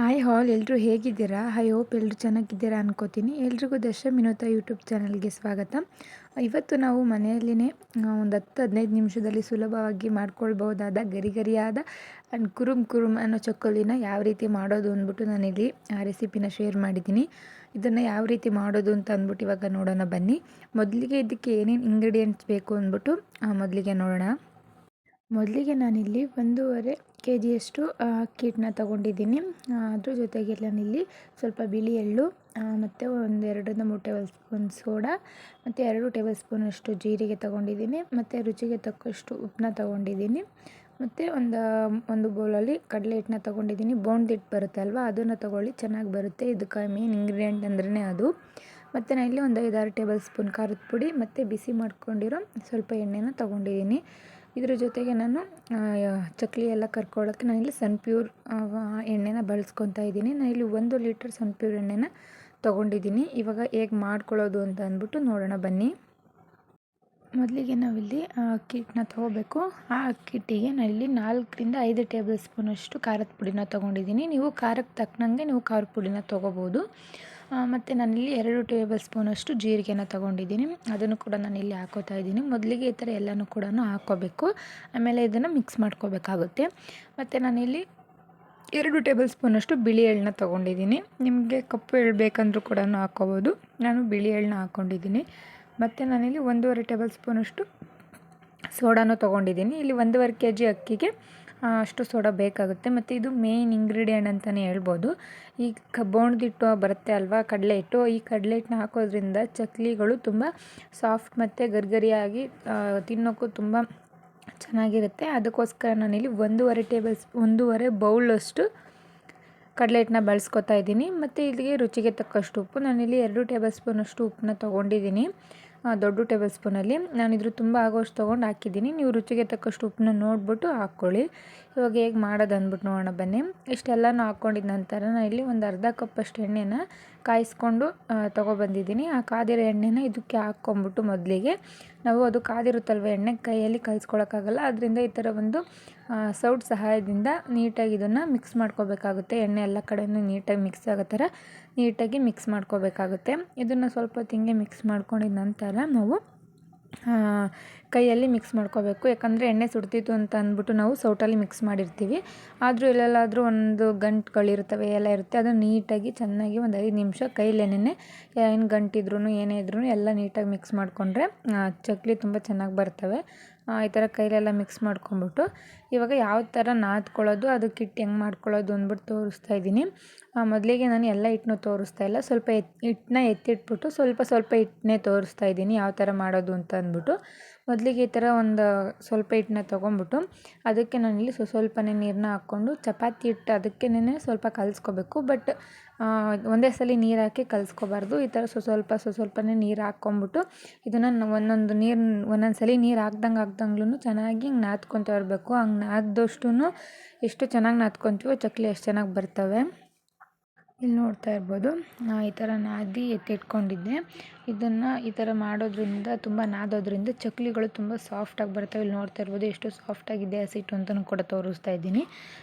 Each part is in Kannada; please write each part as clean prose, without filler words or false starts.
ಹಾಯ್ ಎಲ್ಲರೂ ಹೇಗಿದ್ದೀರಾ? ಐ ಹೋಪ್ ಎಲ್ಲರೂ ಚೆನ್ನಾಗಿದ್ದೀರಾ ಅನ್ಕೋತೀನಿ. ಎಲ್ರಿಗೂ ದಶ ವಿನೋದ ಯೂಟ್ಯೂಬ್ ಚಾನಲ್ಗೆ ಸ್ವಾಗತ. ಇವತ್ತು ನಾವು ಮನೆಯಲ್ಲಿನೇ ಒಂದು 10-15 ನಿಮಿಷದಲ್ಲಿ ಸುಲಭವಾಗಿ ಮಾಡ್ಕೊಳ್ಬಹುದಾದ ಗರಿಗರಿಯಾದ ಆ್ಯಂಡ್ ಕುರುಮ್ ಅನ್ನೋ ಚಕ್ಕುಲಿನ ಯಾವ ರೀತಿ ಮಾಡೋದು ಅಂದ್ಬಿಟ್ಟು ನಾನಿಲ್ಲಿ ರೆಸಿಪಿನ ಶೇರ್ ಮಾಡಿದ್ದೀನಿ. ಇದನ್ನು ಯಾವ ರೀತಿ ಮಾಡೋದು ಅಂತ ಅಂದ್ಬಿಟ್ಟು ಇವಾಗ ನೋಡೋಣ ಬನ್ನಿ. ಮೊದಲಿಗೆ ಇದಕ್ಕೆ ಏನೇನು ಇಂಗ್ರೀಡಿಯೆಂಟ್ಸ್ ಬೇಕು ಅಂದ್ಬಿಟ್ಟು ಮೊದಲಿಗೆ ನೋಡೋಣ. ಮೊದಲಿಗೆ ನಾನಿಲ್ಲಿ 1.5 kgಯಷ್ಟು ಅಕ್ಕಿ ಹಿಟ್ಟನ್ನ ತೊಗೊಂಡಿದ್ದೀನಿ. ಅದ್ರ ಜೊತೆಗೆ ನಾನಿಲ್ಲಿ ಸ್ವಲ್ಪ ಬಿಳಿ ಎಳ್ಳು ಮತ್ತು 2-3 ಟೇಬಲ್ ಸ್ಪೂನ್ ಸೋಡಾ ಮತ್ತು 2 ಟೇಬಲ್ ಸ್ಪೂನಷ್ಟು ಜೀರಿಗೆ ತೊಗೊಂಡಿದ್ದೀನಿ. ಮತ್ತು ರುಚಿಗೆ ತಕ್ಕಷ್ಟು ಉಪ್ಪನ್ನ ತೊಗೊಂಡಿದ್ದೀನಿ. ಮತ್ತು ಒಂದು ಬೌಲಲ್ಲಿ ಕಡಲೆ ಹಿಟ್ಟನ್ನ ತೊಗೊಂಡಿದ್ದೀನಿ. ಬೋಂಡ್ ಹಿಟ್ಟು ಬರುತ್ತೆ ಅಲ್ವಾ, ಅದನ್ನು ತೊಗೊಳ್ಳಿ, ಚೆನ್ನಾಗಿ ಬರುತ್ತೆ. ಇದಕ್ಕೆ ಮೇನ್ ಇಂಗ್ರೀಡಿಯೆಂಟ್ ಅಂದ್ರೇ ಅದು. ಮತ್ತು ನಾನಿಲ್ಲಿ ಒಂದು 5-6 ಟೇಬಲ್ ಸ್ಪೂನ್ ಖಾರದ ಪುಡಿ ಮತ್ತು ಬಿಸಿ ಮಾಡ್ಕೊಂಡಿರೋ ಸ್ವಲ್ಪ ಎಣ್ಣೆನ ತೊಗೊಂಡಿದ್ದೀನಿ. ಇದ್ರ ಜೊತೆಗೆ ನಾನು ಚಕ್ಕಲಿ ಎಲ್ಲ ಕರ್ಕೊಳ್ಳೋಕ್ಕೆ ನಾನಿಲ್ಲಿ ಸನ್ಪ್ಯೂರ್ ಎಣ್ಣೆನ ಬಳಸ್ಕೊತಾ ಇದ್ದೀನಿ. ನಾನಿಲ್ಲಿ 1 ಲೀಟರ್ ಸನ್ಪ್ಯೂರ್ ಎಣ್ಣೆನ ತೊಗೊಂಡಿದ್ದೀನಿ. ಇವಾಗ ಹೇಗೆ ಮಾಡ್ಕೊಳ್ಳೋದು ಅಂತ ಅಂದ್ಬಿಟ್ಟು ನೋಡೋಣ ಬನ್ನಿ. ಮೊದಲಿಗೆ ನಾವಿಲ್ಲಿ ಅಕ್ಕಿ ಹಿಟ್ಟನ್ನ ತೊಗೋಬೇಕು. ಆ ಅಕ್ಕಿ ಹಿಟ್ಟಿಗೆ ನಾನಿಲ್ಲಿ 4-5 ಟೇಬಲ್ ಸ್ಪೂನಷ್ಟು ಖಾರದ ಪುಡಿನ ತೊಗೊಂಡಿದ್ದೀನಿ. ನೀವು ಖಾರಕ್ಕೆ ತಕ್ಕನಂಗೆ ನೀವು ಖಾರದ ಪುಡಿನ ತೊಗೋಬೋದು. ಮತ್ತು ನಾನಿಲ್ಲಿ 2 ಟೇಬಲ್ ಸ್ಪೂನಷ್ಟು ಜೀರಿಗೆನ ತೊಗೊಂಡಿದ್ದೀನಿ. ಅದನ್ನು ಕೂಡ ನಾನಿಲ್ಲಿ ಹಾಕೋತಾ ಇದ್ದೀನಿ. ಮೊದಲಿಗೆ ಈ ಥರ ಎಲ್ಲನೂ ಕೂಡ ಹಾಕ್ಕೋಬೇಕು. ಆಮೇಲೆ ಇದನ್ನು ಮಿಕ್ಸ್ ಮಾಡ್ಕೋಬೇಕಾಗುತ್ತೆ. ಮತ್ತು ನಾನಿಲ್ಲಿ 2 ಟೇಬಲ್ ಸ್ಪೂನಷ್ಟು ಬಿಳಿ ಎಳ್ಳನ್ನ ತೊಗೊಂಡಿದ್ದೀನಿ. ನಿಮಗೆ ಕಪ್ಪು ಎಳ್ಳು ಬೇಕಂದ್ರೂ ಕೂಡ ಹಾಕ್ಕೋಬೋದು. ನಾನು ಬಿಳಿ ಎಳ್ಳನ್ನ ಹಾಕ್ಕೊಂಡಿದ್ದೀನಿ. ಮತ್ತು ನಾನಿಲ್ಲಿ 1.5 ಟೇಬಲ್ ಸ್ಪೂನಷ್ಟು ಸೋಡಾನು ತೊಗೊಂಡಿದ್ದೀನಿ. ಇಲ್ಲಿ 1.5 kg ಅಕ್ಕಿಗೆ ಅಷ್ಟು ಸೋಡಾ ಬೇಕಾಗುತ್ತೆ. ಮತ್ತು ಇದು ಮೇನ್ ಇಂಗ್ರೀಡಿಯೆಂಟ್ ಅಂತಲೇ ಹೇಳ್ಬೋದು. ಈ ಬೋಂಡ್ದಿಟ್ಟು ಬರುತ್ತೆ ಅಲ್ವಾ, ಕಡಲೆ ಹಿಟ್ಟು, ಈ ಕಡಲೆ ಹಿಟ್ಟನ್ನ ಹಾಕೋದ್ರಿಂದ ಚಕ್ಲಿಗಳು ತುಂಬ ಸಾಫ್ಟ್ ಮತ್ತು ಗರಿಗರಿಯಾಗಿ ತಿನ್ನೋಕ್ಕೂ ತುಂಬ ಚೆನ್ನಾಗಿರುತ್ತೆ. ಅದಕ್ಕೋಸ್ಕರ ನಾನಿಲ್ಲಿ 1.5 ಬೌಲಷ್ಟು ಕಡಲೆ ಹಿಟ್ಟನ್ನ ಬಳಸ್ಕೊತಾ ಇದ್ದೀನಿ. ಮತ್ತು ಇಲ್ಲಿಗೆ ರುಚಿಗೆ ತಕ್ಕಷ್ಟು ಉಪ್ಪು, ನಾನಿಲ್ಲಿ 2 ಟೇಬಲ್ ಸ್ಪೂನಷ್ಟು ಉಪ್ಪನ್ನ ತೊಗೊಂಡಿದ್ದೀನಿ. ದೊಡ್ಡ ಟೇಬಲ್ ಸ್ಪೂನಲ್ಲಿ ನಾನಿದ್ರು ತುಂಬ ಆಗೋಷ್ಟು ತೊಗೊಂಡು ಹಾಕಿದ್ದೀನಿ. ನೀವು ರುಚಿಗೆ ತಕ್ಕಷ್ಟು ಉಪ್ಪನ್ನ ನೋಡಿಬಿಟ್ಟು ಹಾಕ್ಕೊಳ್ಳಿ. ಇವಾಗ ಹೇಗೆ ಮಾಡೋದು ಅಂದ್ಬಿಟ್ಟು ನೋಡೋಣ ಬನ್ನಿ. ಇಷ್ಟೆಲ್ಲನೂ ಹಾಕ್ಕೊಂಡಿದ ನಂತರ ನಾನು ಇಲ್ಲಿ ಒಂದು ಅರ್ಧ ಕಪ್ಪಷ್ಟು ಎಣ್ಣೆನ ಕಾಯಿಸ್ಕೊಂಡು ತೊಗೊಬಂದಿದ್ದೀನಿ. ಆ ಕಾದಿರೋ ಎಣ್ಣೆನ ಇದಕ್ಕೆ ಹಾಕ್ಕೊಂಬಿಟ್ಟು ಮೊದಲಿಗೆ ನಾವು ಅದು ಕಾದಿರುತ್ತಲ್ವ ಎಣ್ಣೆ, ಕೈಯಲ್ಲಿ ಕಲಿಸ್ಕೊಳಕ್ಕಾಗಲ್ಲ. ಅದರಿಂದ ಈ ಥರ ಒಂದು ಸೌಟ್ ಸಹಾಯದಿಂದ ನೀಟಾಗಿ ಇದನ್ನು ಮಿಕ್ಸ್ ಮಾಡ್ಕೋಬೇಕಾಗುತ್ತೆ. ಎಣ್ಣೆ ಎಲ್ಲ ಕಡೆಯೂ ನೀಟಾಗಿ ಮಿಕ್ಸ್ ಆಗೋ ಥರ ನೀಟಾಗಿ ಮಿಕ್ಸ್ ಮಾಡ್ಕೋಬೇಕಾಗುತ್ತೆ. ಇದನ್ನು ಸ್ವಲ್ಪ ಹೊತ್ತು ಹಿಂಗೆ ಮಿಕ್ಸ್ ಮಾಡ್ಕೊಂಡಿದ ನಂತರ ನಾವು ಕೈಯಲ್ಲಿ ಮಿಕ್ಸ್ ಮಾಡ್ಕೋಬೇಕು. ಯಾಕಂದರೆ ಎಣ್ಣೆ ಸುಡ್ತಿತ್ತು ಅಂತ ಅಂದ್ಬಿಟ್ಟು ನಾವು ಸೌಟಲ್ಲಿ ಮಿಕ್ಸ್ ಮಾಡಿರ್ತೀವಿ. ಆದರೂ ಎಲ್ಲೆಲ್ಲಾದರೂ ಒಂದು ಗಂಟುಗಳಿರ್ತವೆ, ಎಲ್ಲ ಇರುತ್ತೆ. ಅದನ್ನು ನೀಟಾಗಿ ಚೆನ್ನಾಗಿ ಒಂದು 5 ನಿಮಿಷ ಕೈಲೇನೆ ಏನು ಗಂಟಿದ್ರೂ ಏನೇ ಇದ್ರೂ ಎಲ್ಲ ನೀಟಾಗಿ ಮಿಕ್ಸ್ ಮಾಡಿಕೊಂಡ್ರೆ ಚಕ್ಲಿ ತುಂಬ ಚೆನ್ನಾಗಿ ಬರ್ತವೆ. ಈ ಥರ ಕೈಲೆಲ್ಲ ಮಿಕ್ಸ್ ಮಾಡ್ಕೊಂಬಿಟ್ಟು ಇವಾಗ ಯಾವ ಥರ ನಾದ್ಕೊಳ್ಳೋದು, ಅದಕ್ಕೆ ಹಿಟ್ಟು ಹೆಂಗೆ ಮಾಡ್ಕೊಳ್ಳೋದು ಅಂದ್ಬಿಟ್ಟು ತೋರಿಸ್ತಾ ಇದ್ದೀನಿ. ಮೊದಲಿಗೆ ನಾನು ಎಲ್ಲ ಹಿಟ್ಟನ್ನೂ ತೋರಿಸ್ತಾ ಇಲ್ಲ, ಸ್ವಲ್ಪ ಹಿಟ್ಟನ್ನ ಎತ್ತಿಟ್ಬಿಟ್ಟು ಸ್ವಲ್ಪ ಹಿಟ್ಟನ್ನೇ ತೋರಿಸ್ತಾ ಇದ್ದೀನಿ ಯಾವ ಥರ ಮಾಡೋದು ಅಂತ ಅಂದ್ಬಿಟ್ಟು. ಮೊದಲಿಗೆ ಈ ಥರ ಒಂದು ಸ್ವಲ್ಪ ಹಿಟ್ಟನ್ನ ತೊಗೊಂಬಿಟ್ಟು ಅದಕ್ಕೆ ನಾನಿಲ್ಲಿ ಸ್ವಲ್ಪನೇ ನೀರನ್ನ ಹಾಕ್ಕೊಂಡು ಚಪಾತಿ ಹಿಟ್ಟು ಅದಕ್ಕೇನೆ ಸ್ವಲ್ಪ ಕಲಿಸ್ಕೋಬೇಕು. ಬಟ್ ಒಂದೇ ಸಲ ನೀರು ಹಾಕಿ ಕಲಿಸ್ಕೋಬಾರ್ದು. ಈ ಥರ ಸ್ವಲ್ಪನೇ ನೀರು ಹಾಕ್ಕೊಂಬಿಟ್ಟು ಇದನ್ನು ಒಂದೊಂದು ಸಲ ನೀರು ಹಾಕ್ದಂಗ್ಲೂ ಚೆನ್ನಾಗಿ ಹಿಂಗೆ ನಾದ್ಕೊತಾ ಇರಬೇಕು. ಹಂಗೆ ನಾದ್ದಷ್ಟು ಎಷ್ಟು ಚೆನ್ನಾಗಿ ನಾದ್ಕೊತೀವೋ ಚಕ್ಲಿ ಅಷ್ಟು ಚೆನ್ನಾಗಿ ಬರ್ತವೆ. ಇಲ್ಲಿ ನೋಡ್ತಾ ಇರ್ಬೋದು, ಈ ಥರ ನಾದಿ ಎತ್ತಿಟ್ಕೊಂಡಿದ್ದೆ. ಇದನ್ನು ಈ ಥರ ಮಾಡೋದ್ರಿಂದ, ತುಂಬ ನಾದೋದ್ರಿಂದ ಚಕ್ಲಿಗಳು ತುಂಬ ಸಾಫ್ಟಾಗಿ ಬರ್ತವೆ. ಇಲ್ಲಿ ನೋಡ್ತಾ ಇರ್ಬೋದು ಎಷ್ಟು ಸಾಫ್ಟಾಗಿದೆ ಹಸಿಟ್ಟು ಅಂತಲೂ ಕೂಡ ತೋರಿಸ್ತಾ ಇದ್ದೀನಿ.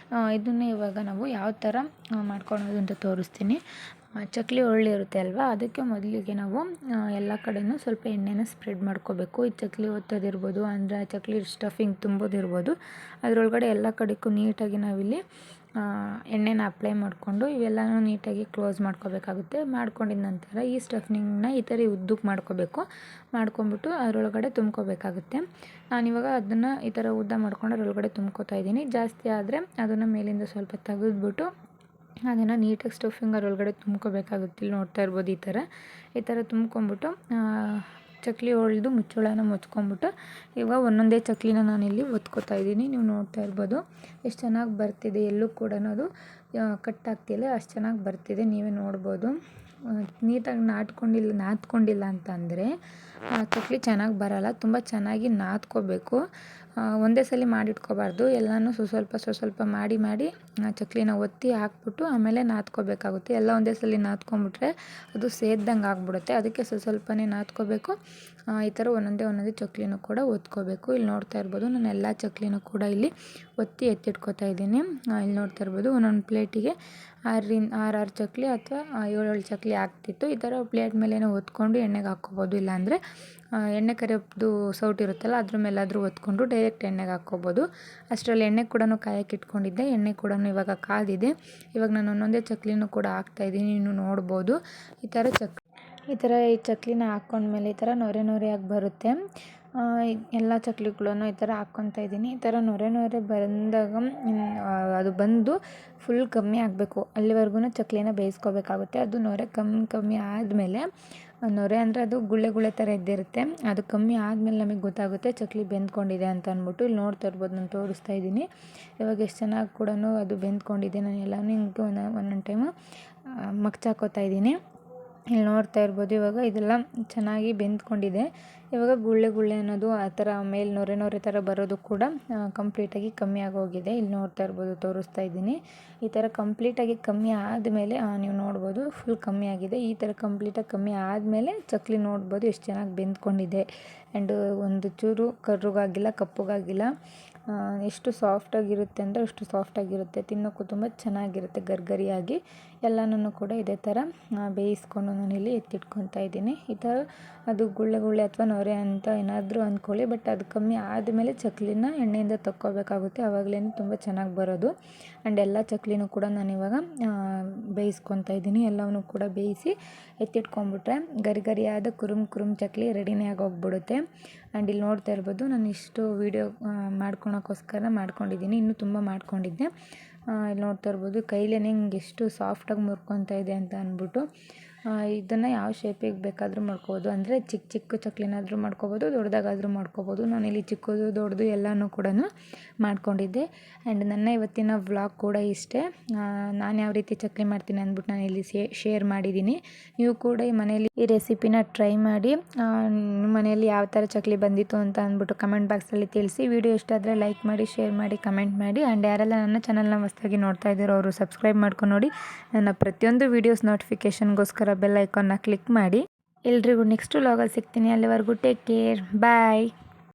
ಇದನ್ನು ಇವಾಗ ನಾವು ಯಾವ ಥರ ಮಾಡ್ಕೊಳೋದು ಅಂತ ತೋರಿಸ್ತೀನಿ. ಚಕ್ಲಿ ಒಳ್ಳೆ ಇರುತ್ತೆ ಅಲ್ವಾ, ಅದಕ್ಕೆ ಮೊದಲಿಗೆ ನಾವು ಎಲ್ಲ ಕಡೆಯೂ ಸ್ವಲ್ಪ ಎಣ್ಣೆನ ಸ್ಪ್ರೆಡ್ ಮಾಡ್ಕೋಬೇಕು. ಈ ಚಕ್ಲಿ ಒತ್ತೋದಿರ್ಬೋದು, ಅಂದರೆ ಚಕ್ಲಿ ಸ್ಟಫಿಂಗ್ ತುಂಬೋದಿರ್ಬೋದು, ಅದರೊಳಗಡೆ ಎಲ್ಲ ಕಡೆಗೂ ನೀಟಾಗಿ ನಾವಿಲ್ಲಿ ಎಣ್ಣೆನ ಅಪ್ಲೈ ಮಾಡಿಕೊಂಡು ಇವೆಲ್ಲನೂ ನೀಟಾಗಿ ಕ್ಲೋಸ್ ಮಾಡ್ಕೋಬೇಕಾಗುತ್ತೆ. ಮಾಡ್ಕೊಂಡಿದ ನಂತರ ಈ ಸ್ಟಫಿಂಗ್ನ ಈ ಥರ ಉದ್ದಕ್ಕೆ ಮಾಡ್ಕೊಂಬಿಟ್ಟು ಅದರೊಳಗಡೆ ತುಂಬ್ಕೋಬೇಕಾಗುತ್ತೆ. ನಾನಿವಾಗ ಅದನ್ನು ಈ ಥರ ಉದ್ದ ಮಾಡ್ಕೊಂಡು ಅದರೊಳಗಡೆ ತುಂಬ್ಕೋತಾ ಇದ್ದೀನಿ. ಜಾಸ್ತಿ ಆದರೆ ಅದನ್ನು ಮೇಲಿಂದ ಸ್ವಲ್ಪ ತೆಗೆದ್ಬಿಟ್ಟು ಅದನ್ನು ನೀಟಾಗಿ ಸ್ಟಫಿಂಗ್ ಅದರೊಳಗಡೆ ತುಂಬ್ಕೋಬೇಕಾಗುತ್ತೆ. ಇಲ್ಲಿ ನೋಡ್ತಾ ಇರ್ಬೋದು, ಈ ಥರ ತುಂಬ್ಕೊಂಬಿಟ್ಟು ಚಕ್ಲಿ ಹೊಳ್ದು ಮುಚ್ಚಳನ ಮುಚ್ಕೊಂಬಿಟ್ಟು ಇವಾಗ ಒಂದೊಂದೇ ಚಕ್ಲಿನ ನಾನಿಲ್ಲಿ ಒತ್ಕೋತಾ ಇದ್ದೀನಿ. ನೀವು ನೋಡ್ತಾ ಇರ್ಬೋದು ಎಷ್ಟು ಚೆನ್ನಾಗಿ ಬರ್ತಿದೆ. ಎಲ್ಲೂ ಕೂಡ ಅದು ಕಟ್ ಆಗ್ತಿಲ್ಲ, ಅಷ್ಟು ಚೆನ್ನಾಗಿ ಬರ್ತಿದೆ, ನೀವೇ ನೋಡ್ಬೋದು. ನೀಟಾಗಿ ನಾದ್ಕೊಂಡಿಲ್ಲ ಅಂತ ಅಂದರೆ ಚಕ್ಲಿ ಚೆನ್ನಾಗಿ ಬರಲ್ಲ. ತುಂಬ ಚೆನ್ನಾಗಿ ನಾದ್ಕೋಬೇಕು. ಒಂದೇ ಸಲ ಮಾಡಿಟ್ಕೋಬಾರ್ದು. ಎಲ್ಲನೂ ಸ್ವಲ್ಪ ಮಾಡಿ ಚಕ್ಲಿನ ಒತ್ತಿ ಹಾಕ್ಬಿಟ್ಟು ಆಮೇಲೆ ನಾದ್ಕೋಬೇಕಾಗುತ್ತೆ. ಎಲ್ಲ ಒಂದೇ ಸಲ ನಾದ್ಕೊಂಬಿಟ್ರೆ ಅದು ಸೇದ್ದಂಗೆ ಆಗ್ಬಿಡುತ್ತೆ. ಅದಕ್ಕೆ ಸ್ವಲ್ಪನೇ ನಾದ್ಕೋಬೇಕು. ಈ ಥರ ಒಂದೊಂದೇ ಚಕ್ಲಿನೂ ಕೂಡ ಒತ್ಕೋಬೇಕು. ಇಲ್ಲಿ ನೋಡ್ತಾ ಇರ್ಬೋದು ನಾನು ಎಲ್ಲ ಚಕ್ಲಿನೂ ಕೂಡ ಇಲ್ಲಿ ಒತ್ತಿ ಎತ್ತಿಟ್ಕೋತಾ ಇದ್ದೀನಿ. ಇಲ್ಲಿ ನೋಡ್ತಾ ಇರ್ಬೋದು ಒಂದೊಂದು ಪ್ಲೇಟಿಗೆ 6 ಚಕ್ಲಿ ಅಥವಾ 7 ಚಕ್ಲಿ ಆಗ್ತಿತ್ತು. ಈ ಥರ ಪ್ಲೇಟ್ ಮೇಲೇ ಒತ್ಕೊಂಡು ಎಣ್ಣೆಗೆ ಹಾಕ್ಕೋಬೋದು. ಇಲ್ಲಾಂದರೆ ಎಣ್ಣೆ ಕರಿಯೋದು ಸೌಟು ಇರುತ್ತಲ್ಲ ಅದ್ರ ಮೇಲಾದರೂ ಒತ್ಕೊಂಡು ಡೈರೆಕ್ಟ್ ಎಣ್ಣೆಗೆ ಹಾಕ್ಕೋಬೋದು. ಅಷ್ಟರಲ್ಲಿ ಎಣ್ಣೆ ಕೂಡ ಕಾಯಕ್ಕೆ ಇಟ್ಕೊಂಡಿದ್ದೆ. ಎಣ್ಣೆ ಕೂಡ ಇವಾಗ ಕಾದಿದೆ. ಇವಾಗ ನಾನು ಒಂದೊಂದೇ ಚಕ್ಲಿನೂ ಕೂಡ ಹಾಕ್ತಾಯಿದ್ದೀನಿ. ನೀವು ನೋಡ್ಬೋದು ಈ ಥರ ಈ ಚಕ್ಲಿನ ಹಾಕ್ಕೊಂಡ್ಮೇಲೆ ಈ ಥರ ನೊರೆ ಬರುತ್ತೆ. ಎಲ್ಲ ಚಕ್ಲಿಗಳನ್ನು ಈ ಥರ ಹಾಕ್ಕೊತಾ ಇದ್ದೀನಿ. ಈ ಥರ ನೊರೆ ಬಂದಾಗ ಅದು ಬಂದು ಫುಲ್ ಕಮ್ಮಿ ಆಗಬೇಕು. ಅಲ್ಲಿವರೆಗೂ ಚಕ್ಲಿನ ಬೇಯಿಸ್ಕೋಬೇಕಾಗುತ್ತೆ. ಅದು ನೊರೆ ಕಮ್ಮಿ ಆದಮೇಲೆ, ನೊರೆ ಅಂದರೆ ಅದು ಗುಳ್ಳೆ ಥರ ಎದ್ದಿರುತ್ತೆ. ಅದು ಕಮ್ಮಿ ಆದಮೇಲೆ ನಮಗೆ ಗೊತ್ತಾಗುತ್ತೆ ಚಕ್ಲಿ ಬೆಂದ್ಕೊಂಡಿದೆ ಅಂತ ಅಂದ್ಬಿಟ್ಟು. ಇಲ್ಲಿ ನೋಡ್ತಾ ಇರ್ಬೋದು ನಾನು ತೋರಿಸ್ತಾ ಇದ್ದೀನಿ. ಇವಾಗ ಎಷ್ಟು ಚೆನ್ನಾಗಿ ಕೂಡ ಅದು ಬೆಂದ್ಕೊಂಡಿದೆ. ನಾನು ಎಲ್ಲನೂ ಹಿಂಗೆ ಒಂದೊಂದು ಟೈಮು ಮಗ್ಚಾಕೋತಾ ಇದ್ದೀನಿ. ಇಲ್ಲಿ ನೋಡ್ತಾ ಇರ್ಬೋದು ಇವಾಗ ಇದೆಲ್ಲ ಚೆನ್ನಾಗಿ ಬೆಂದ್ಕೊಂಡಿದೆ. ಇವಾಗ ಗುಳ್ಳೆ ಅನ್ನೋದು ಆ ಥರ ಮೇಲೆ ನೊರೆ ಥರ ಬರೋದು ಕೂಡ ಕಂಪ್ಲೀಟಾಗಿ ಕಮ್ಮಿ ಆಗೋಗಿದೆ. ಇಲ್ಲಿ ನೋಡ್ತಾ ಇರ್ಬೋದು ತೋರಿಸ್ತಾ ಇದ್ದೀನಿ. ಈ ಥರ ಕಂಪ್ಲೀಟಾಗಿ ಕಮ್ಮಿ ಆದಮೇಲೆ ನೀವು ನೋಡ್ಬೋದು ಫುಲ್ ಕಮ್ಮಿ ಆಗಿದೆ. ಈ ಥರ ಕಂಪ್ಲೀಟಾಗಿ ಕಮ್ಮಿ ಆದಮೇಲೆ ಚಕ್ಲಿ ನೋಡ್ಬೋದು ಎಷ್ಟು ಚೆನ್ನಾಗಿ ಬೆಂದ್ಕೊಂಡಿದೆ. ಆ್ಯಂಡ್ ಒಂದು ಚೂರು ಕರ್ರುಗಾಗಿಲ್ಲ, ಕಪ್ಪಗಾಗಿಲ್ಲ. ಎಷ್ಟು ಸಾಫ್ಟಾಗಿರುತ್ತೆ ಅಂದರೆ ಅಷ್ಟು ಸಾಫ್ಟಾಗಿರುತ್ತೆ. ತಿನ್ನೋಕ್ಕೂ ತುಂಬ ಚೆನ್ನಾಗಿರುತ್ತೆ ಗರಿಗರಿಯಾಗಿ. ಎಲ್ಲನೂ ಕೂಡ ಇದೇ ಥರ ಬೇಯಿಸ್ಕೊಂಡು ನಾನಿಲ್ಲಿ ಎತ್ತಿಟ್ಕೊತಾ ಇದ್ದೀನಿ. ಈ ಥರ ಅದು ಗುಳ್ಳೆ ಅಥವಾ ನೊರೆ ಅಂತ ಏನಾದರೂ ಅಂದ್ಕೊಳ್ಳಿ. ಬಟ್ ಅದು ಕಮ್ಮಿ ಆದಮೇಲೆ ಚಕ್ಲಿನ ಎಣ್ಣೆಯಿಂದ ತಕ್ಕೋಬೇಕಾಗುತ್ತೆ. ಆವಾಗಲೇ ತುಂಬ ಚೆನ್ನಾಗಿ ಬರೋದು. ಆ್ಯಂಡ್ ಎಲ್ಲ ಚಕ್ಲಿನೂ ಕೂಡ ನಾನಿವಾಗ ಬೇಯಿಸ್ಕೊತಾ ಇದ್ದೀನಿ. ಎಲ್ಲವನ್ನೂ ಕೂಡ ಬೇಯಿಸಿ ಎತ್ತಿಟ್ಕೊಂಡ್ಬಿಟ್ರೆ ಗರಿಗರಿಯಾದ ಕುರುಮ್ ಚಕ್ಲಿ ರೆಡಿನೇ ಆಗೋಗ್ಬಿಡುತ್ತೆ. ಆ್ಯಂಡ್ ಇಲ್ಲಿ ನೋಡ್ತಾ ಇರ್ಬೋದು ನಾನು ಇಷ್ಟು ವೀಡಿಯೋ ಮಾಡ್ಕೊಳಕ್ಕೋಸ್ಕರ ಮಾಡ್ಕೊಂಡಿದ್ದೀನಿ. ಇನ್ನೂ ತುಂಬ ಮಾಡ್ಕೊಂಡಿದ್ದೆ. ಇಲ್ಲಿ ನೋಡ್ತಾ ಇರ್ಬೋದು ಕೈಲೇ ಹಿಂಗೆ ಎಷ್ಟು ಸಾಫ್ಟಾಗಿ ಮುರ್ಕೊತಾ ಇದೆ ಅಂತ ಅಂದ್ಬಿಟ್ಟು. ಇದನ್ನು ಯಾವ ಶೇಪಿಗೆ ಬೇಕಾದರೂ ಮಾಡ್ಕೋಬೋದು. ಅಂದರೆ ಚಿಕ್ಕ ಚಕ್ಲಿನಾದರೂ ಮಾಡ್ಕೋಬೋದು, ದೊಡ್ಡದಾಗಾದರೂ ಮಾಡ್ಕೋಬೋದು. ನಾನಿಲ್ಲಿ ಚಿಕ್ಕದು ದೊಡ್ಡದು ಎಲ್ಲನೂ ಕೂಡ ಮಾಡ್ಕೊಂಡಿದ್ದೆ. ಆ್ಯಂಡ್ ನನ್ನ ಇವತ್ತಿನ ವ್ಲಾಗ್ ಕೂಡ ಇಷ್ಟೇ. ನಾನು ಯಾವ ರೀತಿ ಚಕ್ಲಿ ಮಾಡ್ತೀನಿ ಅಂದ್ಬಿಟ್ಟು ನಾನು ಇಲ್ಲಿ ಶೇರ್ ಮಾಡಿದ್ದೀನಿ. ನೀವು ಕೂಡ ಈ ಮನೆಯಲ್ಲಿ ಈ ರೆಸಿಪಿನ ಟ್ರೈ ಮಾಡಿ ನಿಮ್ಮ ಮನೆಯಲ್ಲಿ ಯಾವ ಥರ ಚಕ್ಲಿ ಬಂದಿತ್ತು ಅಂತ ಅಂದ್ಬಿಟ್ಟು ಕಮೆಂಟ್ ಬಾಕ್ಸಲ್ಲಿ ತಿಳಿಸಿ. ವಿಡಿಯೋ ಇಷ್ಟ ಆದರೆ ಲೈಕ್ ಮಾಡಿ, ಶೇರ್ ಮಾಡಿ, ಕಮೆಂಟ್ ಮಾಡಿ. ಆ್ಯಂಡ್ ಯಾರೆಲ್ಲ ನನ್ನ ಚಾನಲ್ನ ಹೊಸದಾಗಿ ನೋಡ್ತಾ ಇದ್ದೀರೋ ಅವರು ಸಬ್ಸ್ಕ್ರೈಬ್ ಮಾಡ್ಕೊಂಡು ನೋಡಿ. ನನ್ನ ಪ್ರತಿಯೊಂದು ವೀಡಿಯೋಸ್ ನೋಟಿಫಿಕೇಷನ್ಗೋಸ್ಕರ ಬೆಲ್ ಐಕಾನ್ನ ಕ್ಲಿಕ್ ಮಾಡಿ. ಎಲ್ರಿಗೂ ನೆಕ್ಸ್ಟ್ ವ್ಲಾಗಲ್ಲಿ ಸಿಗ್ತೀನಿ. ಅಲ್ಲಿವರೆಗೂ ಟೇಕ್ ಕೇರ್, ಬಾಯ್.